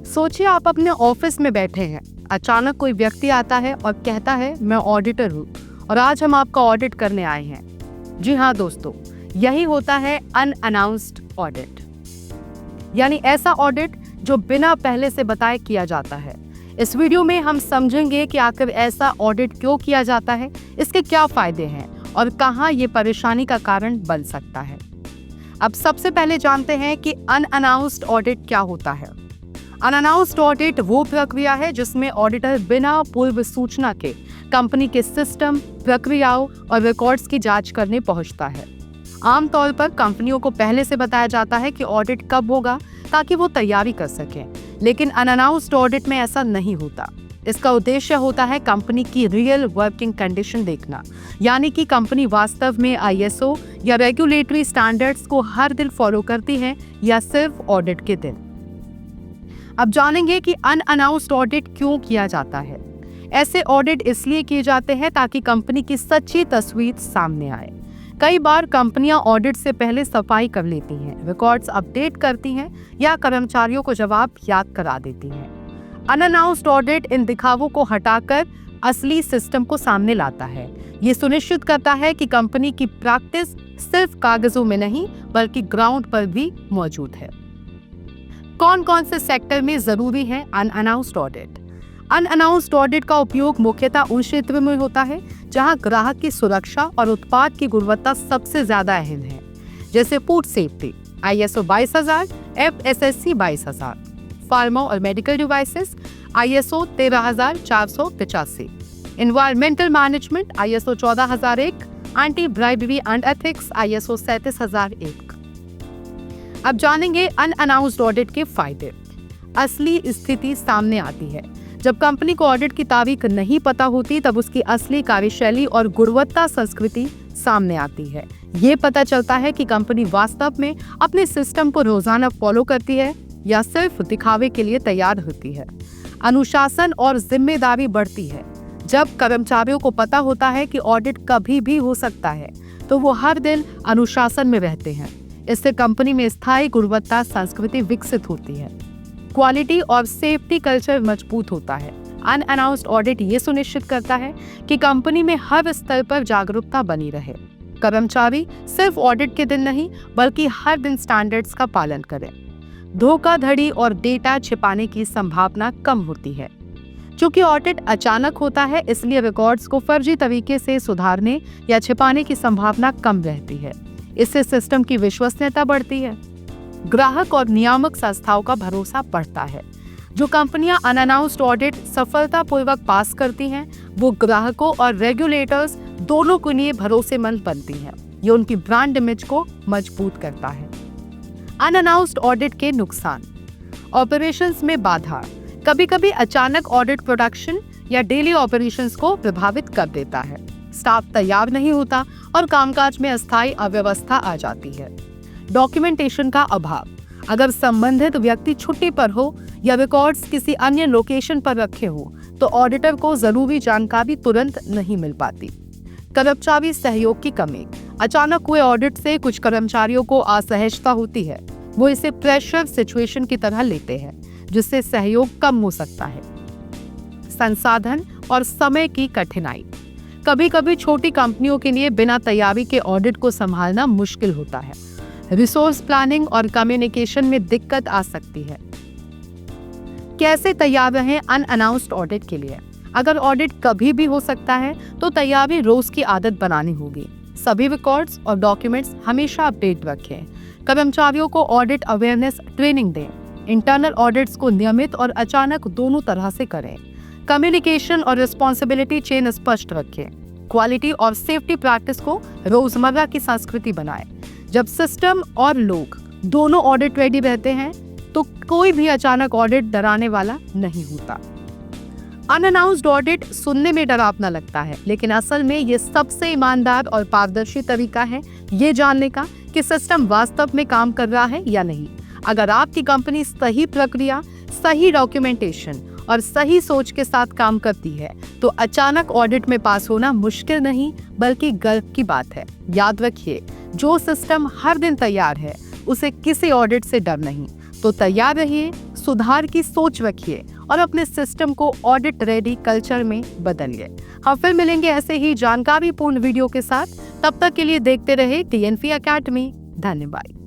सोचिए आप अपने ऑफिस में बैठे हैं, अचानक कोई व्यक्ति आता है और कहता है मैं ऑडिटर हूँ और आज हम आपका ऑडिट करने आए हैं। जी हाँ दोस्तों, यही होता है अनअनाउंस्ड ऑडिट, यानी ऐसा ऑडिट जो बिना पहले से बताए किया जाता है। इस वीडियो में हम समझेंगे कि आखिर ऐसा ऑडिट क्यों किया जाता है, इसके क्या फायदे हैं और कहाँ ये परेशानी का कारण बन सकता है। अब सबसे पहले जानते हैं कि अनअनाउंस्ड ऑडिट क्या होता है। अनअनाउंस्ड ऑडिट वो प्रक्रिया है जिसमें ऑडिटर बिना पूर्व सूचना के कंपनी के सिस्टम, प्रक्रियाओं और रिकॉर्ड्स की जांच करने पहुंचता है। आमतौर पर कंपनियों को पहले से बताया जाता है कि ऑडिट कब होगा ताकि वो तैयारी कर सकें, लेकिन अनअनाउंस्ड ऑडिट में ऐसा नहीं होता। इसका उद्देश्य होता है कंपनी की रियल वर्किंग कंडीशन देखना, यानी कि कंपनी वास्तव में ISO या रेगुलेटरी स्टैंडर्ड्स को हर दिन फॉलो करती है या सिर्फ ऑडिट के दिन। अब जानेंगे कि अनअनाउंस्ड ऑडिट क्यों किया जाता है। ऐसे ऑडिट इसलिए किए जाते हैं ताकि कंपनी की सच्ची तस्वीर सामने आए। कई बार कंपनियां ऑडिट से पहले सफाई कर लेती हैं, रिकॉर्ड्स अपडेट करती हैं या कर्मचारियों को जवाब याद करा देती हैं। अनअनाउंस्ड ऑडिट इन दिखावों को हटाकर असली सिस्टम को सामने लाता है। ये सुनिश्चित करता है कि कंपनी की प्रैक्टिस सिर्फ कागजों में नहीं बल्कि ग्राउंड पर भी मौजूद है। कौन कौन से सेक्टर में जरूरी है अनअनाउंस्ड ऑडिट? अनअनाउंस्ड ऑडिट का उपयोग मुख्यतः उन क्षेत्रों में होता है जहां ग्राहक की सुरक्षा और उत्पाद की गुणवत्ता सबसे ज्यादा अहम है, जैसे food safety ISO 22000, FSSC 22000, pharma और medical devices ISO 13485, environmental management ISO 14001, anti bribery and ethics ISO 37001। अब जानेंगे अनअनाउंस्ड ऑडिट के फायदे। असली स्थिति सामने आती है। जब कंपनी को ऑडिट की तारीख नहीं पता होती तब उसकी असली कार्यशैली और गुणवत्ता संस्कृति सामने आती है। ये पता चलता है कि कंपनी वास्तव में अपने सिस्टम को रोजाना फॉलो करती है या सिर्फ दिखावे के लिए तैयार होती है। अनुशासन और जिम्मेदारी बढ़ती है। जब कर्मचारियों को पता होता है कि ऑडिट कभी भी हो सकता है तो वो हर दिन अनुशासन में रहते हैं। इससे कंपनी में स्थायी गुणवत्ता संस्कृति विकसित होती है। क्वालिटी और सेफ्टी कल्चर मजबूत होता है। अनअनाउंस्ड ऑडिट ये सुनिश्चित करता है कि कंपनी में हर स्तर पर जागरूकता बनी रहे। कर्मचारी सिर्फ ऑडिट के दिन नहीं बल्कि हर दिन स्टैंडर्ड्स का पालन करें। धोखाधड़ी और डेटा छिपाने की संभावना कम होती है। चूंकि ऑडिट अचानक होता है, इसलिए रिकॉर्ड्स को फर्जी तरीके से सुधारने या छिपाने की संभावना कम रहती है। इससे सिस्टम की विश्वसनीयता बढ़ती है। ग्राहक और नियामक संस्थाओं का भरोसा बढ़ता है। जो कंपनियां अनअनाउंस्ड ऑडिट सफलतापूर्वक पास करती हैं, वो ग्राहकों और रेगुलेटर्स दोनों के लिए भरोसेमंद बनती हैं। ये उनकी ब्रांड इमेज को मजबूत करता है। अनअनाउंस्ड ऑडिट के नुकसान। ऑपरेशंस में बाधा। कभी-कभी अचानक ऑडिट प्रोडक्शन या डेली ऑपरेशंस को प्रभावित कर देता है। स्टाफ तैयार नहीं होता और कामकाज में अस्थायी अव्यवस्था आ जाती है। डॉक्यूमेंटेशन का अभाव। अगर संबंधित व्यक्ति छुट्टी पर हो या रिकॉर्ड्स किसी अन्य लोकेशन पर रखे हो तो ऑडिटर को जरूरी जानकारी तुरंत नहीं मिल पाती। कर्मचारी सहयोग की कमी। अचानक हुए ऑडिट से कुछ कर्मचारियों को असहजता होती है। वो इसे प्रेशर सिचुएशन की तरह लेते हैं, जिससे सहयोग कम हो सकता है। संसाधन और समय की कठिनाई। कभी-कभी छोटी कंपनियों के लिए बिना तैयारी के ऑडिट को संभालना मुश्किल होता है। रिसोर्स प्लानिंग और कम्युनिकेशन में दिक्कत आ सकती है। कैसे तैयार रहें अनअनाउंस्ड ऑडिट के लिए? अगर ऑडिट कभी भी हो सकता है तो तैयारी रोज की आदत बनानी होगी। सभी रिकॉर्ड्स और डॉक्यूमेंट्स हमेशा अपडेट रखें। कर्मचारियों को ऑडिट अवेयरनेस ट्रेनिंग दें। इंटरनल ऑडिट्स को नियमित और अचानक दोनों तरह से करें। कम्युनिकेशन और रिस्पॉन्सिबिलिटी चेन स्पष्ट रखें। क्वालिटी और सेफ्टी प्रैक्टिस को रोजमर्रा की संस्कृति बनाएं। जब सिस्टम और लोग दोनों ऑडिट रेडी रहते हैं तो कोई भी अचानक ऑडिट डराने वाला नहीं होता। अनअनाउंस्ड ऑडिट सुनने में डरावना लगता है, लेकिन असल में ये सबसे ईमानदार और पारदर्शी तरीका है ये जानने का कि सिस्टम वास्तव में काम कर रहा है या नहीं। अगर आपकी कंपनी सही प्रक्रिया, सही डॉक्यूमेंटेशन और सही सोच के साथ काम करती है तो अचानक ऑडिट में पास होना मुश्किल नहीं बल्कि गर्व की बात है। याद रखिए, जो सिस्टम हर दिन तैयार है उसे किसी ऑडिट से डर नहीं। तो तैयार रहिए, सुधार की सोच रखिए और अपने सिस्टम को ऑडिट रेडी कल्चर में बदलिए। हम फिर मिलेंगे ऐसे ही जानकारीपूर्ण वीडियो के साथ। तब तक के लिए देखते रहे TNP अकेडमी। धन्यवाद।